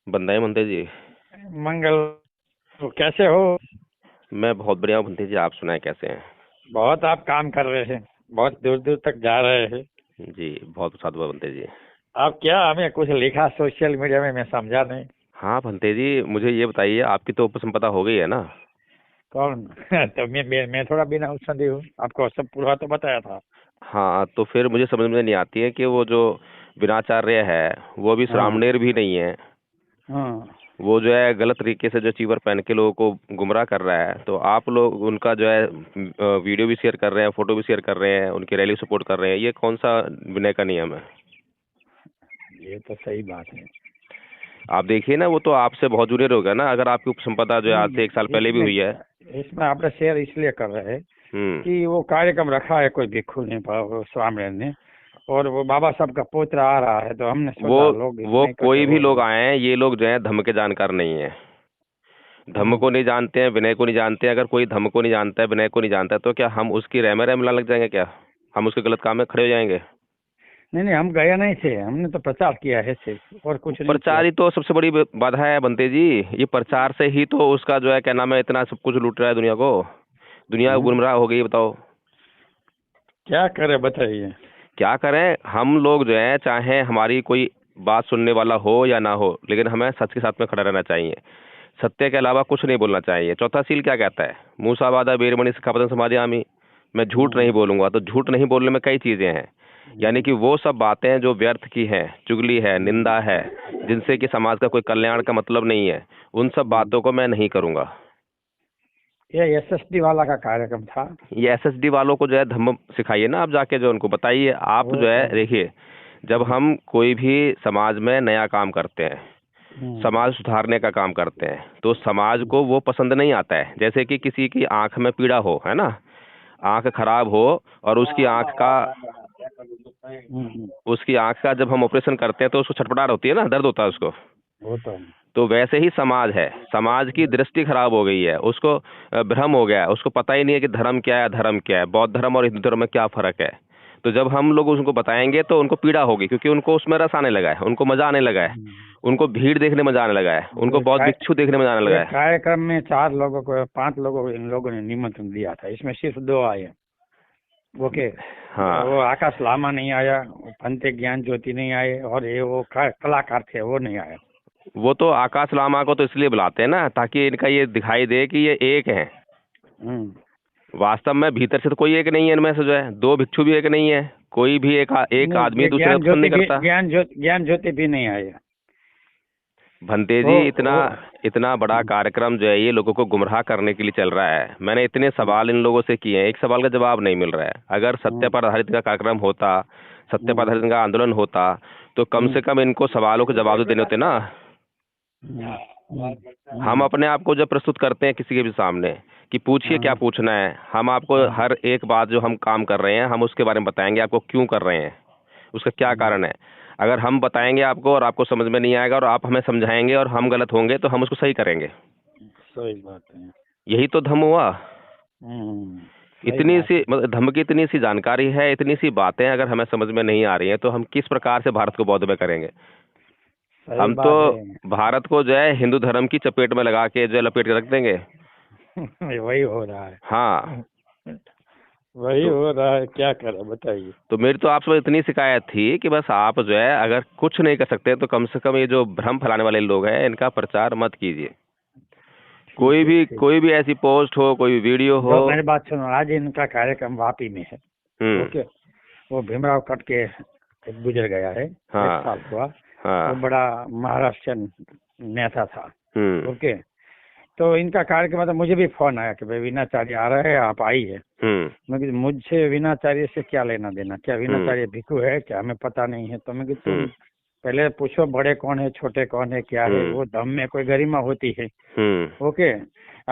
बंदाई बनते जी। मंगल। तो कैसे हो? मैं बहुत बढ़िया हूँ बनते जी, आप सुनाए कैसे हैं? बहुत आप काम कर रहे हैं, बहुत दूर दूर तक जा रहे हैं। जी बहुत साधु बनते जी। आप क्या हमें कुछ लिखा सोशल मीडिया में, मैं समझा नहीं। हाँ बनते जी, मुझे ये बताइए, आपकी तो उपसंपदा हो गई है ना? कौन? तो मैं थोड़ा बिना उत्संदी हूँ, आपको सब पूरा तो बताया था। हाँ तो फिर मुझे समझ में नहीं आती है कि वो जो बिनाचार्य है वो भी हाँ श्रामणेर भी नहीं है। हाँ। वो जो है गलत तरीके से जो चीवर पहन के लोगों को गुमराह कर रहा है, तो आप लोग उनका जो है वीडियो भी शेयर कर रहे हैं, फोटो भी शेयर कर रहे हैं, उनकी रैली सपोर्ट कर रहे हैं। ये कौन सा विनय का नियम है? ये तो सही बात है। आप देखिए ना, वो तो आपसे बहुत जूनियर होगा ना, अगर आपकी उपसंपदा जो है आज से 1 साल पहले भी इसमें हुई है। इसमें आपने शेयर इसलिए कर रहे हैं हम्म। कि वो कार्यक्रम रखा है कोई भिक्खु ने, स्वामी ने, और वो बाबा साहब का पुत्र आ रहा है, तो हमने वो सोचा लोग वो इसमें इकट्ठे कोई भी हो लोग रहे आए हैं, ये लोग जो है धम्म के जानकार नहीं है। धम्म हैं। को नहीं जानते हैं, विनय को नहीं जानते हैं। अगर कोई धम्म को नहीं जानता है, विनय को नहीं जानता है, तो क्या हम उसकी रह में रह मिलाने लग जाएंगे? क्या हम उसके गलत काम में खड़े हो जाएंगे? नहीं नहीं, हम गए नहीं थे, हमने तो प्रचार किया है सिर्फ, और कुछ नहीं किया। प्रचार ही तो सबसे बड़ी बाधा है बनते जी। ये प्रचार से ही तो उसका जो है क्या नाम है, इतना सब कुछ लूट रहा है दुनिया को। दुनिया हम्म, गुमराह हो गई, बताओ क्या करे बताइए। क्या करें। हम लोग जो है, चाहे हमारी कोई बात सुनने वाला हो या ना हो, लेकिन हमें सच के साथ में खड़ा रहना चाहिए। सत्य के अलावा कुछ नहीं बोलना चाहिए। चौथा सील क्या कहता है? मूसा वादा बेरमणि सिक्खापदं समादियामि। मैं झूठ नहीं हम्म, बोलूंगा। तो झूठ नहीं बोलने में कई चीजें हैं, यानी कि वो सब बातें जो व्यर्थ की हैं, चुगली है, हम्म, निंदा है, जिनसे कि समाज का कोई कल्याण का मतलब नहीं है, उन सब हम्म। बातों को मैं नहीं करूंगा। ये एसएसडी वाला का कार्यक्रम था। ये एसएसडी वालों को जो है धम्म सिखाइए ना, आप जाके जो उनको बताइए। आप वो जो है तो। देखिए, जब हम्म, हम कोई भी समाज में नया काम करते हैं, हम्म, समाज सुधारने का काम करते हैं, तो समाज हम्म, को वो पसंद नहीं आता है। जैसे कि किसी की आंख में पीड़ा हो, है ना, आंख खराब हो, और हम्म। उसकी आंख का जब हम ऑपरेशन करते हैं तो उसको छटपटाहट होती है ना, दर्द होता है उसको। वो तो। तो वैसे ही समाज है, समाज की दृष्टि खराब हो गई है, उसको भ्रम हो गया है, उसको पता ही नहीं है कि धर्म क्या है, धर्म क्या है, बौद्ध धर्म और हिंदू धर्म में क्या फर्क है। तो जब हम लोग उनको बताएंगे तो उनको पीड़ा होगी, क्योंकि उनको उसमें रस आने लगा है, उनको मजा आने लगा है, उनको भीड़ देखने में मजा आने लगा है, उनको ये बहुत भिक्षु देखने में मजा आने लगा ये है। कार्यक्रम में 4 लोगों को, 5 लोगों को इन लोगों ने निमंत्रण दिया था, इसमें सिर्फ 2 आए। ओके। वो हाँ, आकाश लामा नहीं आया, वो पंते ज्ञान ज्योति नहीं आए, और ये वो कलाकार थे, वो नहीं आए। वो तो आकाश लामा को तो इसलिए बुलाते हैं ना, ताकि इनका ये दिखाई दे कि ये एक है। हम्म। वास्तव में भीतर से तो कोई एक नहीं है इनमें से, जो है दो भिक्षु भी एक नहीं है, कोई भी एक नहीं, आदमी ये दूसरे का पसंद नहीं करता। ज्ञान ज्योति भी नहीं आए। भंते वो जी, इतना वो इतना बड़ा हम्म, कार्यक्रम जो है, ये लोगों को गुमराह करने के लिए चल रहा है। मैंने इतने हम्म, सवाल इन लोगों से किए हैं, एक सवाल का जवाब नहीं मिल रहा है। अगर सत्य हम्म, पर आधारित का कार्यक्रम होता, सत्य पर हम्म, आधारित का आंदोलन होता, तो कम हम्म, से कम इनको सवालों के जवाब तो देने होते ना। हम्म, हम्म, हम हम्म, अपने आप को जब प्रस्तुत करते हैं किसी के भी सामने कि पूछिए क्या हाँ, पूछना है, हम आपको हाँ, हर एक बात जो हम काम कर रहे हैं, हम उसके बारे में बताएंगे आपको क्यों कर रहे हैं, उसका क्या हम्म, कारण है। अगर हम बताएंगे आपको और आपको समझ में नहीं आएगा और आप हमें समझाएंगे और हम गलत होंगे, तो हम उसको सही करेंगे। सही बात है। यही तो धम्म हुआ। सही इतनी बात सी है। मतलब धम्म की इतनी सी जानकारी है, इतनी सी बातें अगर हमें समझ में नहीं आ रही हैं, तो हम किस प्रकार से भारत को बौद्ध में करेंगे? सही हम तो बात है। भारत को जो है हिंदू धर्म की चपेट में लगा के जो है लपेट के रख देंगे। वही हो रहा है। हाँ। वही तो हो रहा है, क्या करें बताइए। तो मेरी तो आपसे इतनी शिकायत थी कि बस आप जो है, अगर कुछ नहीं कर सकते तो कम से कम ये जो भ्रम फैलाने वाले लोग हैं, इनका प्रचार मत कीजिए। ठीक है, ठीक। कोई भी ऐसी पोस्ट हो, कोई भी वीडियो हो। जो मेरी बात सुनो, आज इनका कार्यक्रम वापी में है। हम्म। ओके। वो भीमराव कट के गुजर गया है। एक हाँ। साल हुआ। वो हाँ। बड़ा महाराष्ट्रियन नेता था। हम्म। ओके। तो इनका कार्यक्रम, मतलब मुझे भी फोन आया कि भाई वीणाचार्य आ रहे हैं, आप आइए। हम्म। मैं कहा मुझसे वीणाचार्य से क्या लेना देना, क्या हम्म। वीणाचार्य भिक्षु है क्या, हमें पता नहीं है। तो मैं कहा तुम हम्म। पहले पूछो बड़े कौन है, छोटे कौन है, क्या है। हम्म। वो धम्म में कोई गरिमा होती है। हम्म। ओके।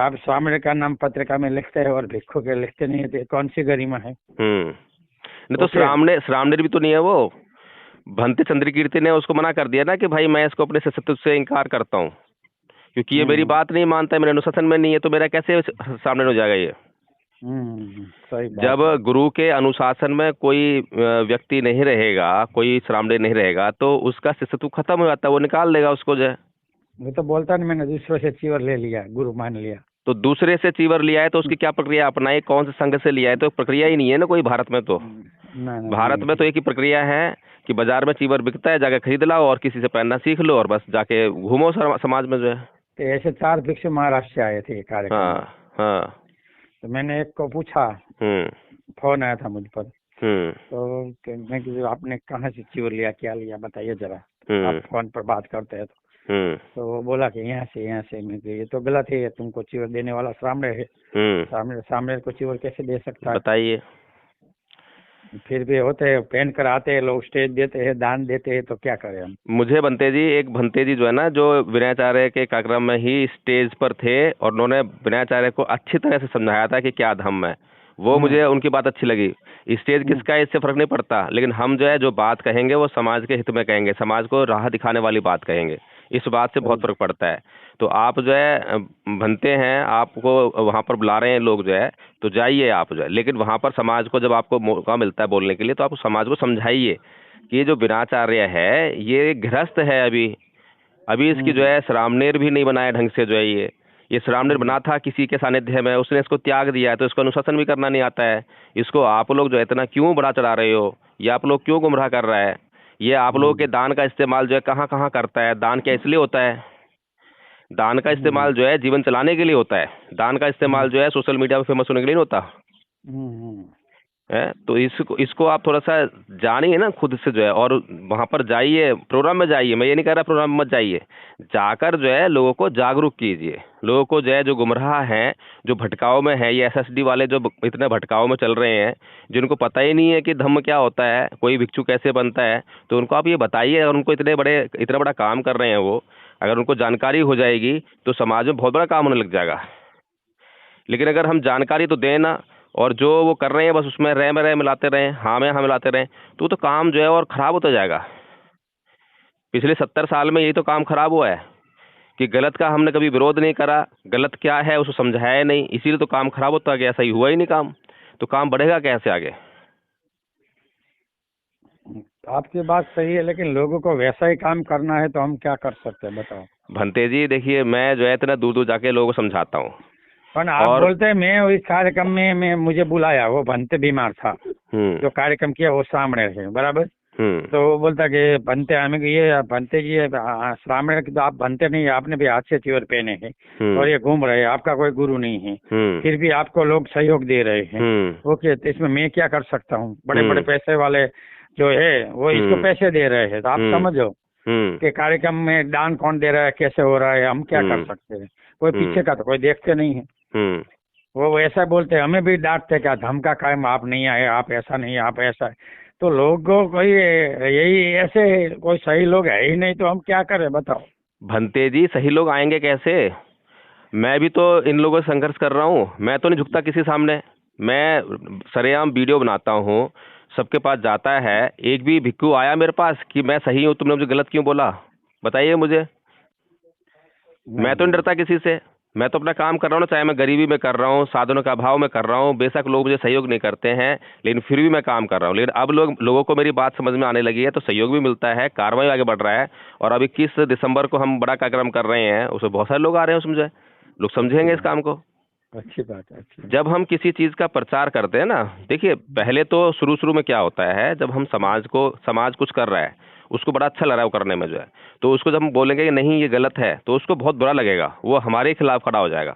आप स्वामी का नाम पत्रिका में लिखते हैं और भिक्षु के लिखते नहीं है, तो ये कौन सी गरिमा है? नहीं तो ओके। श्रामणेर भी तो नहीं है वो। भंते चंद्रकीर्ति ने उसको मना कर दिया ना कि भाई मैं इसको अपने सत्य से इनकार करता हूँ, क्योंकि ये मेरी हम्म, बात नहीं मानता है, मेरे अनुशासन में नहीं है, तो मेरा कैसे सामने हो जाएगा ये? सही जब बात है। गुरु के अनुशासन में कोई व्यक्ति नहीं रहेगा, कोई श्रामणेर नहीं रहेगा, तो उसका शिष्यत्व खत्म हो जाता है, वो निकाल देगा उसको जो है। वो तो बोलता नहीं, मैंने दूसरों से चीवर ले लिया, गुरु मान लिया। तो दूसरे से चीवर लिया है तो उसकी क्या प्रक्रिया अपनाई, कौन से संघ से लिया है, तो प्रक्रिया ही नहीं है ना कोई भारत में। तो ना ना भारत नहीं में तो एक ही प्रक्रिया है कि बाजार में चीवर बिकता है, जाके खरीद लाओ और किसी से पहनना सीख लो और बस जाके घूमो समाज में जो है। तो ऐसे 4 भिक्षु महाराष्ट्र से आए थे कार्यक्रम में। हाँ हाँ। तो मैंने एक को पूछा, हम्म फोन आया था मुझ पर, हम्म तो मैं किसी आपने कहाँ से चीवर लिया, क्या लिया, बताइए जरा। हम्म आप फोन पर बात करते हैं हम्म तो वो बोला कि यहाँ से यहाँ से। मैं ये तो गलत है, तुमको चीवर देने वाला सामने है, सामने को चीवर कैसे दे सकता है। बताइए। फिर भी होते हैं, पहन कर आते हैं लोग, स्टेज देते हैं, दान देते हैं, तो क्या करें हम। मुझे भंते जी जो है ना, जो विनयाचार्य के कार्यक्रम में ही स्टेज पर थे और उन्होंने विनयाचार्य को अच्छी तरह से समझाया था कि क्या धम्म है, वो मुझे उनकी बात अच्छी लगी। स्टेज किसका है इससे फर्क नहीं पड़ता, लेकिन हम जो है जो बात कहेंगे वो समाज के हित में कहेंगे, समाज को राह दिखाने वाली बात कहेंगे, इस बात से बहुत फर्क पड़ता है। तो आप जो है भंते हैं, आपको वहाँ पर बुला रहे हैं लोग जो है, तो जाइए आप जो है, लेकिन वहाँ पर समाज को जब आपको मौका मिलता है बोलने के लिए तो आप समाज को समझाइए कि ये जो विनाचार्य है ये गृहस्थ है, अभी इसकी जो है श्रामणेर भी नहीं बनाया ढंग से, जो है ये श्रामणेर बना था किसी के सानिध्य में, उसने इसको त्याग दिया है, तो इसको अनुशासन भी करना नहीं आता है। इसको आप लोग जो है इतना क्यों बड़ा चढ़ा रहे हो, ये आप लोग क्यों गुमराह कर रहा है। ये आप लोगों के दान का इस्तेमाल जो है कहाँ कहाँ करता है, दान क्या इसलिए होता है, दान का इस्तेमाल जो है जीवन चलाने के लिए होता है, दान का इस्तेमाल जो है सोशल मीडिया पे फेमस होने के लिए नहीं होता है। तो इसको आप थोड़ा सा जानिए ना खुद से जो है, और वहाँ पर जाइए, प्रोग्राम में जाइए, मैं ये नहीं कह रहा प्रोग्राम में मत जाइए, जाकर जो है लोगों को जागरूक कीजिए, लोगों को जो है जो गुमराह हैं, जो भटकाव में है, ये एसएसडी वाले जो इतने भटकाव में चल रहे हैं, जिनको पता ही नहीं है कि धम्म क्या होता है, कोई भिक्षु कैसे बनता है, तो उनको आप ये बताइए। और उनको इतना बड़ा काम कर रहे हैं वो, अगर उनको जानकारी हो जाएगी तो समाज में बहुत बड़ा काम होने लग जाएगा। लेकिन अगर हम जानकारी तो दें ना, और जो वो कर रहे हैं बस उसमें रह मिलाते रहें, हाँ में हाँ मिलाते रहें, तो काम जो है और ख़राब होता जाएगा। पिछले 70 साल में यही तो काम खराब हुआ है कि गलत का हमने कभी विरोध नहीं करा, गलत क्या है उसको समझाया नहीं, इसीलिए तो काम खराब होता गया, सही हुआ ही नहीं काम, तो काम बढ़ेगा कैसे आगे। आपकी बात सही है, लेकिन लोगों को वैसा ही काम करना है तो हम क्या कर सकते हैं, बताओ। भंते जी देखिए, मैं जो है इतना दूर दूर जाके लोगों को समझाता हूँ, पर आप बोलते हैं मैं इस कार्यक्रम में मुझे बुलाया, वो भंते बीमार था, जो कार्यक्रम किया वो सामने है, बराबर। तो वो बोलता कि भंते हमें ये भंते जी सामने की, तो आप भंते नहीं, आपने भी हाथ से चीवर पहने हैं और ये घूम रहे हैं, आपका कोई गुरु नहीं है, फिर भी आपको लोग सहयोग दे रहे हैं। ओके, तो इसमें मैं क्या कर सकता हूँ, बड़े बड़े पैसे वाले जो है वो इसको पैसे दे रहे हैं, तो आप समझो कि कार्यक्रम में दान कौन दे रहा है, कैसे हो रहा है, हम क्या कर सकते हैं। कोई पीछे का तो कोई देखते नहीं है। वो ऐसा बोलते हैं, हमें भी डांटते क्या धमका कायम, आप नहीं आए, आप ऐसा नहीं, आप ऐसा है। तो लोगों को यही ऐसे कोई सही लोग है ही नहीं, तो हम क्या करें, बताओ। भंते जी सही लोग आएंगे कैसे, मैं भी तो इन लोगों से संघर्ष कर रहा हूँ, मैं तो नहीं झुकता किसी सामने, मैं सरेआम वीडियो बनाता हूँ, सबके पास जाता है, एक भी भिक्खु आया मेरे पास कि मैं सही हूँ, तुमने मुझे गलत क्यों बोला, बताइए मुझे। मैं तो नहीं डरता किसी से, मैं तो अपना काम कर रहा हूँ ना, चाहे मैं गरीबी में कर रहा हूँ, साधनों का अभाव में कर रहा हूँ, बेशक लोग मुझे सहयोग नहीं करते हैं, लेकिन फिर भी मैं काम कर रहा हूँ। लेकिन अब लोगों को मेरी बात समझ में आने लगी है, तो सहयोग भी मिलता है, कार्रवाई आगे बढ़ रहा है। और अब 21 दिसंबर को हम बड़ा कार्यक्रम कर रहे हैं, उसमें बहुत सारे लोग आ रहे हैं, उसमें जो है लोग समझेंगे इस काम को। अच्छी बात है। जब हम किसी चीज का प्रचार करते हैं ना, देखिए पहले तो शुरू में क्या होता है, जब हम समाज कुछ कर रहा है, उसको बड़ा अच्छा लग रहा है वो करने में जो है, तो उसको जब हम बोलेंगे कि नहीं ये गलत है, तो उसको बहुत बुरा लगेगा, वो हमारे खिलाफ खड़ा हो जाएगा।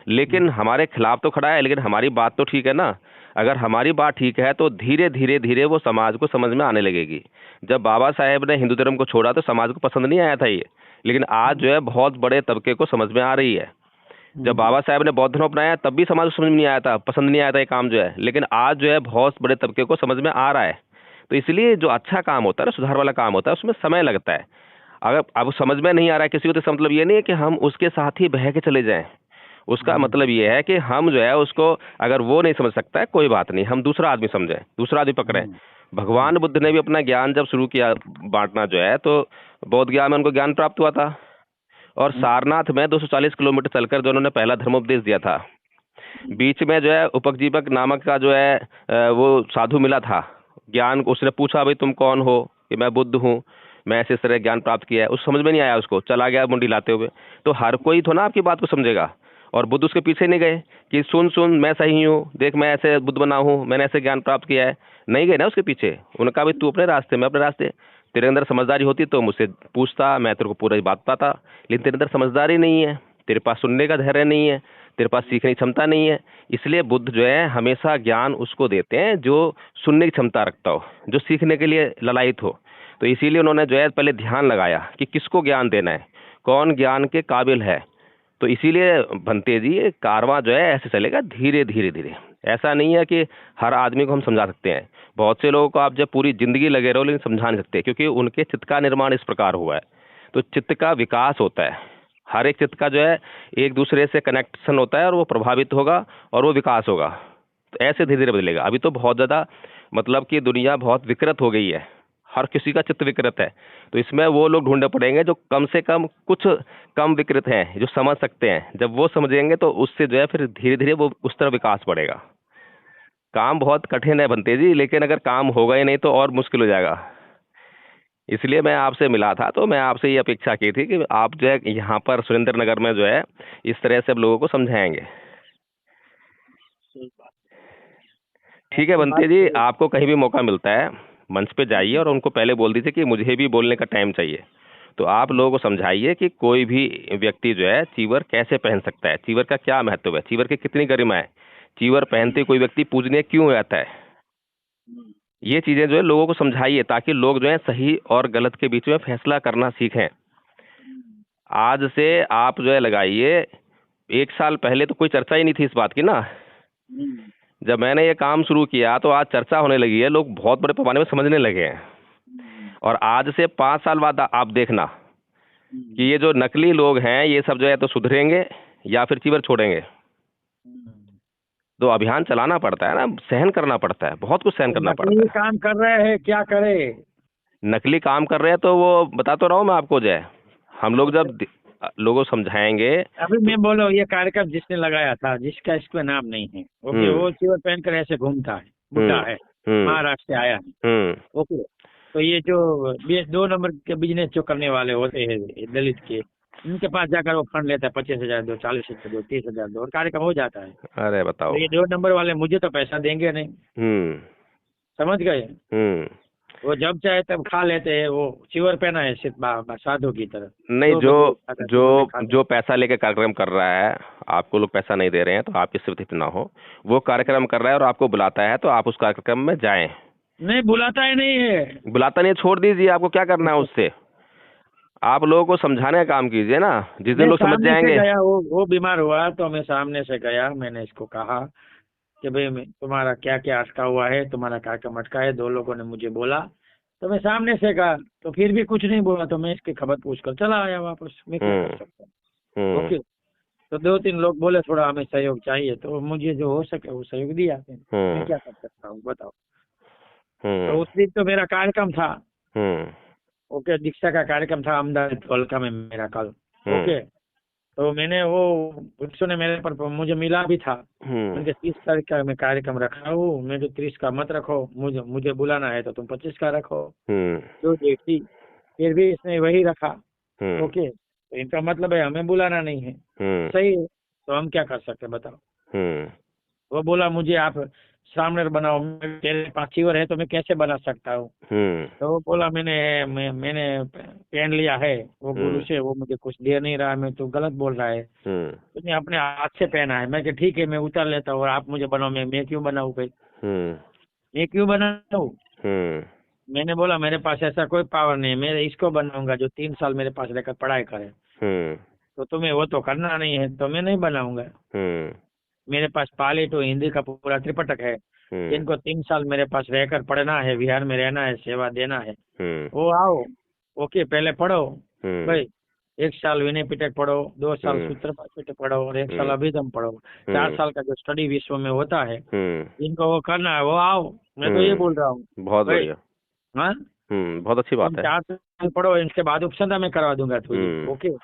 लेकिन हमारे खिलाफ तो खड़ा है, लेकिन हमारी बात तो ठीक है ना। अगर हमारी बात ठीक है तो धीरे धीरे धीरे वो समाज को समझ में आने लगेगी। जब बाबा साहेब ने हिंदू धर्म को छोड़ा तो समाज को पसंद नहीं आया था ये, लेकिन आज जो है बहुत बड़े तबके को समझ में आ रही है। जब बाबा साहब ने बौद्ध धर्म अपनाया तब भी समाज को समझ में नहीं आया था, पसंद नहीं आया था ये काम जो है, लेकिन आज जो है बहुत बड़े तबके को समझ में आ रहा है। तो इसलिए जो अच्छा काम होता है ना, सुधार वाला काम होता है, उसमें समय लगता है। अगर अब समझ में नहीं आ रहा है किसी को, तो इसका मतलब ये नहीं है कि हम उसके साथ ही बह के चले जाएं। उसका मतलब ये है कि हम जो है उसको, अगर वो नहीं समझ सकता है कोई बात नहीं, हम दूसरा आदमी समझें, दूसरा आदमी पकड़ें। भगवान बुद्ध ने भी अपना ज्ञान जब शुरू किया बांटना जो है, तो बौद्ध ज्ञान में उनको ज्ञान प्राप्त हुआ था। और सारनाथ में 240 किलोमीटर चलकर जो उन्होंने पहला धर्मोपदेश दिया था, बीच में जो है उपजीवक नामक का जो है वो साधु मिला था, ज्ञान उसने पूछा भाई तुम कौन हो, कि मैं बुद्ध हूँ। मैं ऐसे इस तरह ज्ञान प्राप्त किया है, उस समझ में नहीं आया, उसको चला गया मुंडी लाते हुए। तो हर कोई तो ना आपकी बात को समझेगा। और बुद्ध उसके पीछे नहीं गए कि सुन सुन मैं सही हूँ, देख मैं ऐसे बुद्ध बना हूँ, मैंने ऐसे ज्ञान प्राप्त किया है, नहीं गए ना उसके पीछे। उनका भी तू अपने रास्ते, मैं अपने रास्ते। तेरे अंदर समझदारी होती तो मुझसे पूछता, मैं तेरे को पूरी बात बताता, लेकिन तेरे अंदर समझदारी नहीं है, तेरे पास सुनने का धैर्य नहीं है, तेरे पास सीखने की क्षमता नहीं है। इसलिए बुद्ध जो है हमेशा ज्ञान उसको देते हैं जो सुनने की क्षमता रखता हो, जो सीखने के लिए ललायित हो। तो इसीलिए उन्होंने जो है पहले ध्यान लगाया कि किसको ज्ञान देना है, कौन ज्ञान के काबिल है। तो इसीलिए भंते जी ये कारवां जो है ऐसे चलेगा, धीरे धीरे धीरे। ऐसा नहीं है कि हर आदमी को हम समझा सकते हैं। बहुत से लोगों को आप जब पूरी जिंदगी लगे रहो लेकिन समझा नहीं सकते, क्योंकि उनके चित्त का निर्माण इस प्रकार हुआ है। तो चित्त का विकास होता है, हर एक चित्त का जो है एक दूसरे से कनेक्शन होता है और वो प्रभावित होगा और वो विकास होगा। तो ऐसे धीरे धीरे बदलेगा। अभी तो बहुत ज़्यादा मतलब कि दुनिया बहुत विकृत हो गई है, हर किसी का चित्त विकृत है। तो इसमें वो लोग ढूंढने पड़ेंगे जो कम से कम कुछ कम विकृत हैं, जो समझ सकते हैं। जब वो समझेंगे तो उससे जो है फिर धीरे धीरे वो उस तरह विकास बढ़ेगा। काम बहुत कठिन है बनते जी, लेकिन अगर काम होगा ही नहीं तो और मुश्किल हो जाएगा। इसलिए मैं आपसे मिला था, तो मैं आपसे ये अपेक्षा की थी कि आप जो है यहाँ पर सुरेंद्र नगर में जो है इस तरह से अब लोगों को समझाएंगे। ठीक है बनते जी, आपको कहीं भी मौका मिलता है मंच पे जाइए और उनको पहले बोल दीजिए कि मुझे भी बोलने का टाइम चाहिए। तो आप लोगों को समझाइए कि कोई भी व्यक्ति जो है चीवर कैसे पहन सकता है, चीवर का क्या महत्व है, चीवर की कितनी गरिमा है, चीवर पहनते कोई व्यक्ति पूजनीय क्यों रहता है। ये चीजें जो है लोगों को समझाइए ताकि लोग जो है सही और गलत के बीच में फैसला करना सीखें। आज से आप जो है लगाइए, 1 साल पहले तो कोई चर्चा ही नहीं थी इस बात की ना। जब मैंने ये काम शुरू किया तो आज चर्चा होने लगी है, लोग बहुत बड़े पैमाने में समझने लगे हैं। और आज से 5 साल बाद आप देखना कि ये जो नकली लोग हैं ये सब जो है तो सुधरेंगे या फिर चीवर छोड़ेंगे। तो अभियान चलाना पड़ता है ना, सहन करना पड़ता है, बहुत कुछ सहन करना पड़ता है। काम कर रहे हैं, क्या करे, नकली काम कर रहे हैं तो वो बता तो रहा हूँ मैं आपको। जो है हम लोग जब लोगों को समझाएंगे। अभी मैं बोलो ये कार्यक्रम जिसने लगाया था, जिसका इसका नाम नहीं है, ओके, वो चीवर पहनकर ऐसे घूमता है, बुढ़ा है, महाराष्ट्र से आया है, ओके। तो ये जो 2 नंबर के बिजनेस जो करने वाले होते हैं दलित के, इनके पास जाकर वो फंड लेता है, 25,000 दो, 40,000 दो, 30,000 दो, और कार्यक्रम हो जाता है। अरे बताओ, तो ये 2 नंबर वाले मुझे तो पैसा देंगे नहीं, समझ गए। वो जब चाहे तब खा लेते हैं, वो चिवर पहना है सिर्फ साधु की तरह। नहीं, जो पैसा लेके कार्यक्रम कर रहा है, आपको लोग पैसा नहीं दे रहे हैं तो आप इससे व्यतीत ना हो। वो कार्यक्रम कर रहा है और आपको बुलाता है तो आप उस कार्यक्रम में जाएं। नहीं, बुलाता ही नहीं है, बुलाता नहीं है, छोड़ दीजिए, आपको क्या करना है उससे। आप लोगों को समझाने का काम कीजिए ना, जिस दिन लोग समझ जाएंगे। वो बीमार हुआ तो मैं सामने से गया, मैंने इसको कहा कि भाई तुम्हारा क्या क्या अटका हुआ है, तुम्हारा कार्यक्रम अटका है। 2 लोगों ने मुझे बोला तो मैं सामने से कहा, तो फिर भी कुछ नहीं बोला, तो मैं इसकी खबर पूछकर चला आया वापस। मैं क्या कर सकता हूँ, ओके। तो 2-3 लोग बोले थोड़ा हमें सहयोग चाहिए, तो मुझे जो हो सके वो सहयोग दिया। मैं क्या कर सकता हूँ बताओ। तो उस दिन तो मेरा कार्यक्रम था, ओके, दीक्षा का कार्यक्रम था अहमदाबाद कोलका में मेरा कल, ओके। तो मैंने वो बच्चों ने मेरे पर मुझे मिला भी था, उनके 30 तारीख का मैं कार्यक्रम रखा हूँ। मैं जो 30 का मत रखो, मुझे बुलाना है तो तुम 25 का रखो, जो डेट थी। फिर भी इसने वही रखा, ओके। तो इनका मतलब है हमें बुलाना नहीं है, सही है। तो हम क्या कर सकते बताओ। वो बोला मुझे आप सामने बनाओ, मेरे पास चीवर है तो मैं कैसे बना सकता हूँ। तो वो बोला मैंने पहन लिया है वो गुरु से, वो मुझे कुछ दे नहीं रहा है, मैं तो गलत बोल रहा है, तुमने अपने हाथ से पहना है। मैं ठीक है मैं उतार लेता हूँ और आप मुझे बनाओ, मैं क्यों बनाऊँ भाई, मैं क्यों बनाऊँ। मैंने बोला मेरे पास ऐसा कोई पावर नहीं है, मैं इसको बनाऊंगा जो 3 साल मेरे पास रहकर पढ़ाई करे। तो तुम्हें वो तो करना नहीं है तो मैं नहीं बनाऊंगा। मेरे पास पाली तो हिंदी का पूरा त्रिपिटक है, जिनको 3 साल मेरे पास रहकर पढ़ना है, बिहार में रहना है, सेवा देना है, वो आओ, ओके। पहले पढ़ो भाई, 1 साल विनय पिटक पढ़ो, 2 साल सूत्र पिटक पढ़ो और 1 साल अभिधम पढ़ो। 4 साल का जो स्टडी विश्व में होता है, जिनको वो करना है वो आओ। मैं तो ये बोल रहा हूँ। बहुत बढ़िया, हाँ, बहुत अच्छी बात है। 4 साल पढ़ो, इसके बाद उपसंधा में करवा दूंगा तुझे, ओके।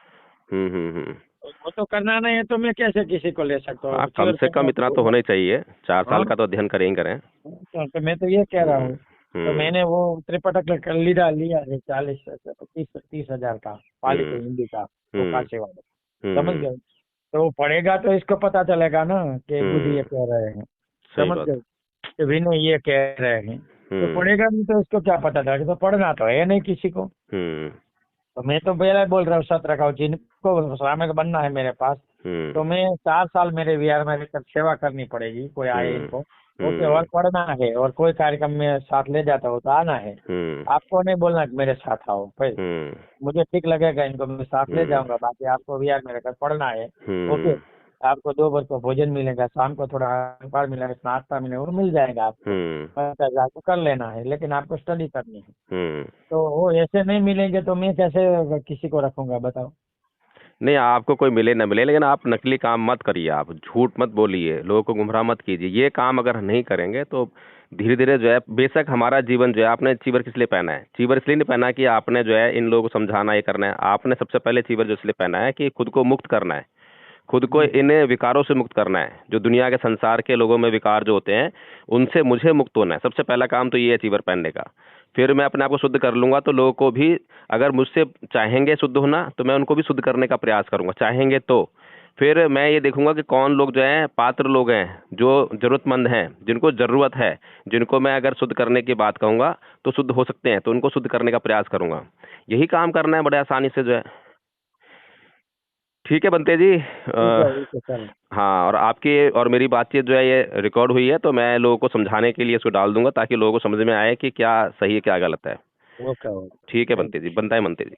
वो तो करना नहीं है तो मैं कैसे किसी को ले सकता हूँ। कम से कम इतना तो होना ही चाहिए, 4 साल का तो अध्ययन करें ही करें। तो मैं तो ये कह रहा हूँ तो मैंने वो त्रिपिटक लिया है 30,000 का, पाली को हिंदी का, वो काशी वाले, समझ गए। तो वो पढ़ेगा तो इसको पता चलेगा ना कि गुरु ये कह रहे हैं, समझ गए, कि विनय ये कह रहे हैं। तो पढ़ेगा नहीं तो इसको क्या पता चलेगा, तो पढ़ना तो है नहीं किसी को। तो मैं तो पहले बोल रहा हूँ 17 का, जिनको श्रामिक बनना है मेरे पास, तो मैं 4 साल मेरे विहार में रहकर सेवा करनी पड़ेगी, कोई आए इनको, ओके, और पढ़ना है, और कोई कार्यक्रम में साथ ले जाता हो तो आना है। आपको नहीं बोलना कि मेरे साथ आओ, भाई मुझे ठीक लगेगा इनको मैं साथ ले जाऊंगा, बाकी आपको विहार में रहकर पढ़ना है, ओके। आपको 2 बार को भोजन मिलेगा, शाम को थोड़ा अखबार मिलेगा, नाश्ता मिलेगा, वो मिल जाएगा आपको, आपको कर लेना है, लेकिन आपको स्टडी करनी है। तो वो ऐसे नहीं मिलेंगे तो मैं कैसे किसी को रखूंगा, बताओ। नहीं, आपको कोई मिले ना मिले, लेकिन आप नकली काम मत करिए, आप झूठ मत बोलिए, लोगों को गुमराह मत कीजिए। ये काम अगर नहीं करेंगे तो धीरे धीरे जो है, बेशक हमारा जीवन जो है, आपने चीवर किस लिए पहना है? चीवर इसलिए नहीं पहना कि आपने जो है इन लोगों को समझाना, ये करना है। आपने सबसे पहले चीवर जो इसलिए पहना है कि खुद को मुक्त करना है, खुद को इन विकारों से मुक्त करना है, जो दुनिया के संसार के लोगों में विकार जो होते हैं उनसे मुझे मुक्त होना है। सबसे पहला काम तो ये है चीवर पहनने का। फिर मैं अपने आप को शुद्ध कर लूंगा तो लोगों को भी, अगर मुझसे चाहेंगे शुद्ध होना तो मैं उनको भी शुद्ध करने का प्रयास करूंगा, चाहेंगे तो। फिर मैं ये देखूंगा कि कौन लोग जो हैं पात्र लोग हैं, जो जरूरतमंद हैं, जिनको जरूरत है, जिनको मैं अगर शुद्ध करने की बात कहूंगा तो शुद्ध हो सकते हैं, तो उनको शुद्ध करने का प्रयास करूंगा। यही काम करना है बड़े आसानी से जो है। ठीक है बंते जी। हाँ, और आपकी और मेरी बातचीत जो है ये रिकॉर्ड हुई है, तो मैं लोगों को समझाने के लिए इसको डाल दूंगा ताकि लोगों को समझ में आए कि क्या सही है क्या गलत है। ओके। ठीक है बंते जी, बनता है बनते जी।